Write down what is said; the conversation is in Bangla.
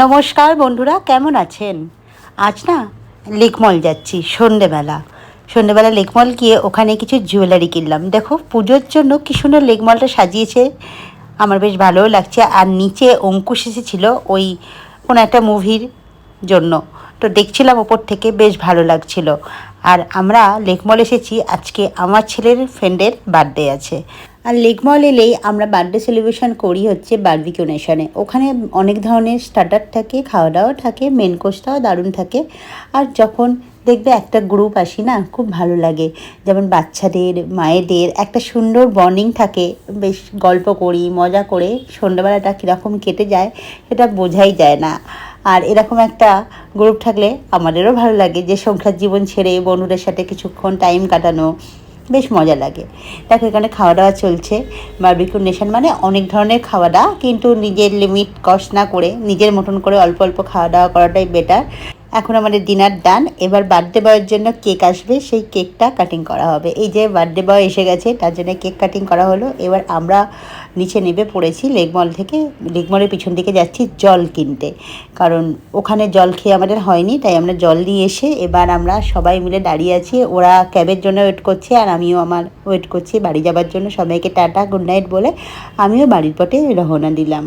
নমস্কার বন্ধুরা, কেমন আছেন? আজ না লেকমল যাচ্ছি সন্ধেবেলা লেকমল গিয়ে ওখানে কিছু জুয়েলারি কিনলাম। দেখো পুজোর জন্য কি সুন্দর লেকমলটা সাজিয়েছে, আমার বেশ ভালোও লাগছে। আর নিচে অঙ্কুশ এসেছিলো ওই কোনো একটা মুভির জন্য, তো দেখছিলাম ওপর থেকে, বেশ ভালো লাগছিল। আর আমরা লেকমল এসেছি, আজকে আমার ছেলের ফ্রেন্ডের বার্থডে আছে। আর লেকমল এলেই আমরা বার্থডে সেলিব্রেশন করি হচ্ছে বারবিকিউ নেশনে। ওখানে অনেক ধরনের স্টার্টার থাকে, খাওয়া দাওয়া থাকে, মেন কোর্সটাও দারুণ থাকে। আর যখন দেখবে একটা গ্রুপ আসি না, খুব ভালো লাগে। যেমন বাচ্চাদের, মায়েদের একটা সুন্দর বন্ডিং থাকে, বেশ গল্প করি, মজা করে সন্ধ্যাবেলাটা কীরকম কেটে যায় সেটা বোঝাই যায় না। আর এরকম একটা গ্রুপ থাকলে আমাদেরও ভালো লাগে, যে সংসার জীবন ছেড়ে বন্ধুদের সাথে কিছুক্ষণ টাইম কাটানো বেশ মজা লাগে। দেখো এখানে খাওয়া দাওয়া চলছে। বারবিকিউ নেশন মানে অনেক ধরনের খাওয়া দাওয়া, কিন্তু নিজের লিমিট কষ্ট না করে নিজের মতন করে অল্প অল্প খাওয়া দাওয়া করাটাই বেটার। এখন আমাদের ডিনার ডান, এবার বার্থডে বয়ের জন্য কেক আসবে, সেই কেকটা কাটিং করা হবে। এই যে বার্থডে বয় এসে গেছে, তার জন্য কেক কাটিং করা হলো। এবার আমরা নিচে নেমে পড়েছি লেকমল থেকে। লেকমলের পিছন দিকে যাচ্ছি জল কিনতে, কারণ ওখানে জল খেয়ে আমাদের হয়নি, তাই আমরা জল নিয়ে এসে এবার আমরা সবাই মিলে দাঁড়িয়ে আছি। ওরা ক্যাবের জন্য ওয়েট করছে, আর আমিও আমার ওয়েট করছি বাড়ি যাবার জন্য। সবাইকে টাটা গুড নাইট বলে আমিও বাড়ির পথে রওনা দিলাম।